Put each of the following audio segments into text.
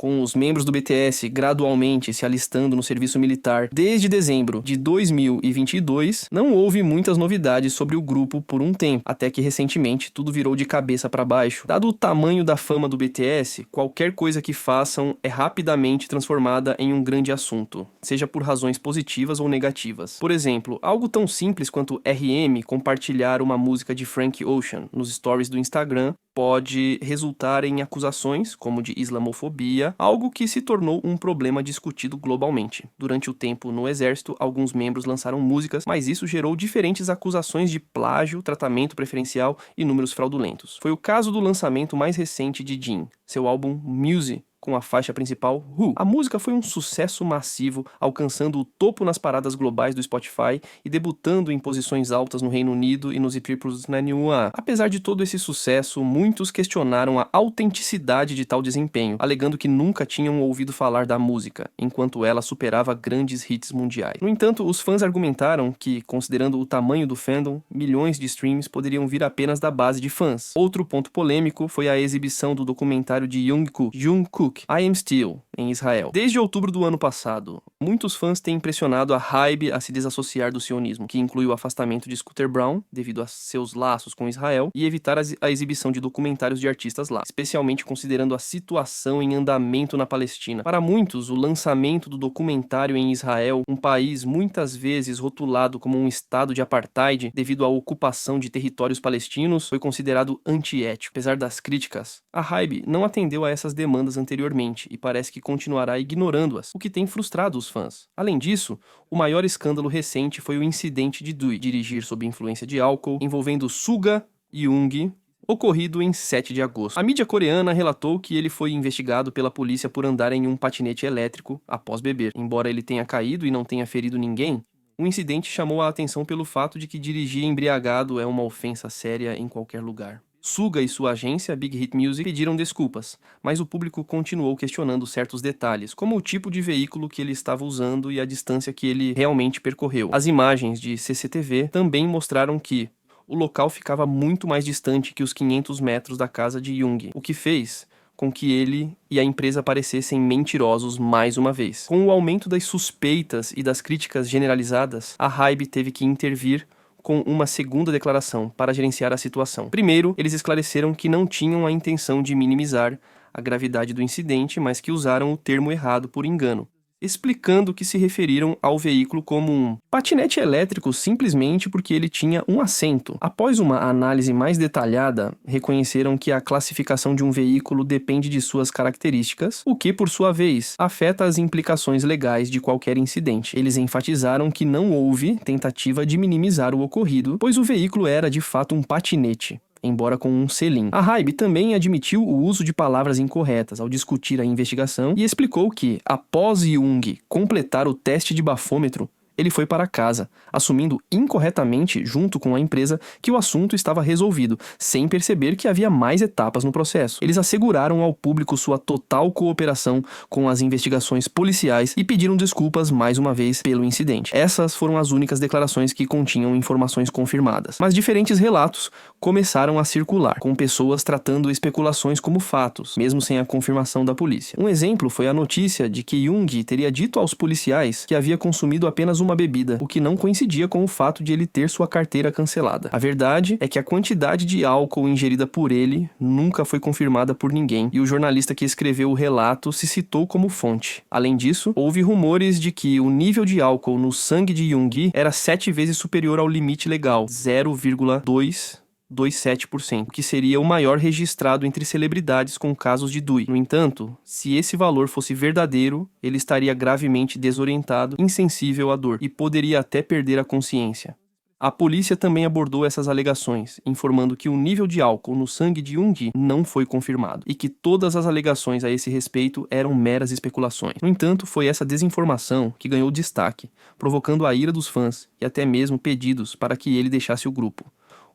com os membros do BTS gradualmente se alistando no serviço militar desde dezembro de 2022, não houve muitas novidades sobre o grupo por um tempo, até que recentemente tudo virou de cabeça para baixo. Dado o tamanho da fama do BTS, qualquer coisa que façam é rapidamente transformada em um grande assunto, seja por razões positivas ou negativas. Por exemplo, algo tão simples quanto RM compartilhar uma música de Frank Ocean nos stories do Instagram pode resultar em acusações, como de islamofobia, algo que se tornou um problema discutido globalmente. Durante o tempo no exército, alguns membros lançaram músicas, mas isso gerou diferentes acusações de plágio, tratamento preferencial e números fraudulentos. Foi o caso do lançamento mais recente de Jin, seu álbum Muse, com a faixa principal Who. A música foi um sucesso massivo, alcançando o topo nas paradas globais do Spotify e debutando em posições altas no Reino Unido e nos Ipirpos na Niua. Apesar de todo esse sucesso, muitos questionaram a autenticidade de tal desempenho, alegando que nunca tinham ouvido falar da música, enquanto ela superava grandes hits mundiais. No entanto, os fãs argumentaram que, considerando o tamanho do fandom, milhões de streams poderiam vir apenas da base de fãs. Outro ponto polêmico foi a exibição do documentário de Jungkook, I Am Still, em Israel. Desde outubro do ano passado, muitos fãs têm pressionado a HYBE a se desassociar do sionismo, que inclui o afastamento de Scooter Braun, devido a seus laços com Israel, e evitar a exibição de documentários de artistas lá, especialmente considerando a situação em andamento na Palestina. Para muitos, o lançamento do documentário em Israel, um país muitas vezes rotulado como um estado de apartheid devido à ocupação de territórios palestinos, foi considerado antiético. Apesar das críticas, a HYBE não atendeu a essas demandas anteriormente e parece que continuará ignorando-as, o que tem frustrado os fãs. Além disso, o maior escândalo recente foi o incidente de Dui dirigir sob influência de álcool, envolvendo Suga Young, ocorrido em 7 de agosto. A mídia coreana relatou que ele foi investigado pela polícia por andar em um patinete elétrico após beber. Embora ele tenha caído e não tenha ferido ninguém, o incidente chamou a atenção pelo fato de que dirigir embriagado é uma ofensa séria em qualquer lugar. Suga e sua agência, Big Hit Music, pediram desculpas, mas o público continuou questionando certos detalhes, como o tipo de veículo que ele estava usando e a distância que ele realmente percorreu. As imagens de CCTV também mostraram que o local ficava muito mais distante que os 500 metros da casa de Young, o que fez com que ele e a empresa parecessem mentirosos mais uma vez. Com o aumento das suspeitas e das críticas generalizadas, a HYBE teve que intervir com uma segunda declaração para gerenciar a situação. Primeiro, eles esclareceram que não tinham a intenção de minimizar a gravidade do incidente, mas que usaram o termo errado por engano, explicando que se referiram ao veículo como um patinete elétrico simplesmente porque ele tinha um assento. Após uma análise mais detalhada, reconheceram que a classificação de um veículo depende de suas características, o que, por sua vez, afeta as implicações legais de qualquer incidente. Eles enfatizaram que não houve tentativa de minimizar o ocorrido, pois o veículo era de fato um patinete, embora com um selim. A HYBE também admitiu o uso de palavras incorretas ao discutir a investigação e explicou que, após Young completar o teste de bafômetro, ele foi para casa, assumindo incorretamente, junto com a empresa, que o assunto estava resolvido, sem perceber que havia mais etapas no processo. Eles asseguraram ao público sua total cooperação com as investigações policiais e pediram desculpas mais uma vez pelo incidente. Essas foram as únicas declarações que continham informações confirmadas. Mas diferentes relatos começaram a circular, com pessoas tratando especulações como fatos, mesmo sem a confirmação da polícia. Um exemplo foi a notícia de que Young teria dito aos policiais que havia consumido apenas uma bebida, o que não coincidia com o fato de ele ter sua carteira cancelada. A verdade é que a quantidade de álcool ingerida por ele nunca foi confirmada por ninguém, e o jornalista que escreveu o relato se citou como fonte. Além disso, houve rumores de que o nível de álcool no sangue de Young era 7 vezes superior ao limite legal, 0,227%, o que seria o maior registrado entre celebridades com casos de DUI. No entanto, se esse valor fosse verdadeiro, ele estaria gravemente desorientado, insensível à dor, e poderia até perder a consciência. A polícia também abordou essas alegações, informando que o nível de álcool no sangue de Young não foi confirmado, e que todas as alegações a esse respeito eram meras especulações. No entanto, foi essa desinformação que ganhou destaque, provocando a ira dos fãs e até mesmo pedidos para que ele deixasse o grupo.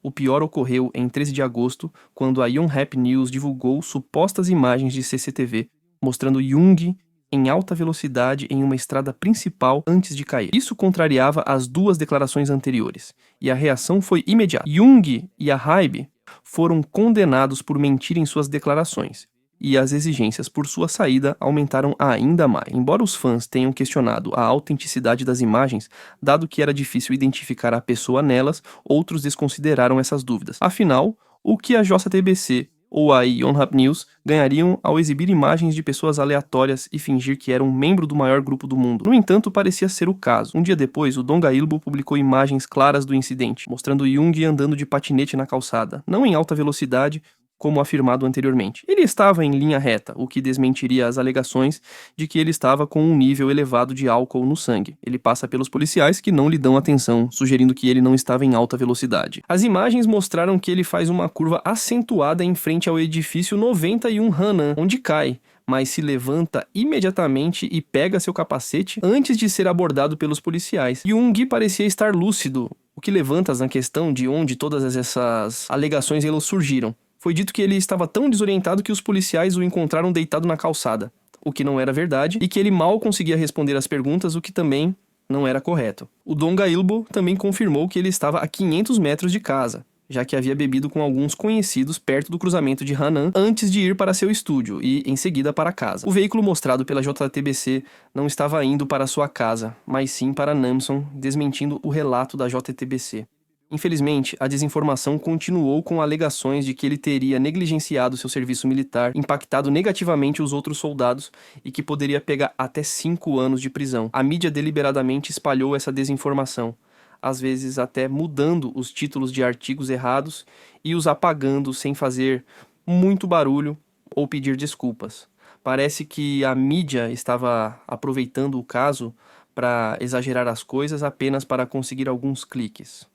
O pior ocorreu em 13 de agosto, quando a Yonhap News divulgou supostas imagens de CCTV, mostrando Young em alta velocidade em uma estrada principal antes de cair. Isso contrariava as duas declarações anteriores, e a reação foi imediata. Young e a HYBE foram condenados por mentir em suas declarações, e as exigências por sua saída aumentaram ainda mais. Embora os fãs tenham questionado a autenticidade das imagens, dado que era difícil identificar a pessoa nelas, outros desconsideraram essas dúvidas. Afinal, o que a JTBC ou a Yonhap News ganhariam ao exibir imagens de pessoas aleatórias e fingir que era um membro do maior grupo do mundo? No entanto, parecia ser o caso. Um dia depois, o Donga Ilbo publicou imagens claras do incidente, mostrando Jung andando de patinete na calçada, não em alta velocidade, como afirmado anteriormente. Ele estava em linha reta, o que desmentiria as alegações de que ele estava com um nível elevado de álcool no sangue. Ele passa pelos policiais que não lhe dão atenção, sugerindo que ele não estava em alta velocidade. As imagens mostraram que ele faz uma curva acentuada em frente ao edifício 91 Hanan, onde cai, mas se levanta imediatamente e pega seu capacete antes de ser abordado pelos policiais. Jung parecia estar lúcido, o que levanta na questão de onde todas essas alegações surgiram. Foi dito que ele estava tão desorientado que os policiais o encontraram deitado na calçada, o que não era verdade, e que ele mal conseguia responder às perguntas, o que também não era correto. O Donga Ilbo também confirmou que ele estava a 500 metros de casa, já que havia bebido com alguns conhecidos perto do cruzamento de Hanan antes de ir para seu estúdio e, em seguida, para casa. O veículo mostrado pela JTBC não estava indo para sua casa, mas sim para Namson, desmentindo o relato da JTBC. Infelizmente, a desinformação continuou com alegações de que ele teria negligenciado seu serviço militar, impactado negativamente os outros soldados e que poderia pegar até 5 anos de prisão. A mídia deliberadamente espalhou essa desinformação, às vezes até mudando os títulos de artigos errados e os apagando sem fazer muito barulho ou pedir desculpas. Parece que a mídia estava aproveitando o caso para exagerar as coisas apenas para conseguir alguns cliques.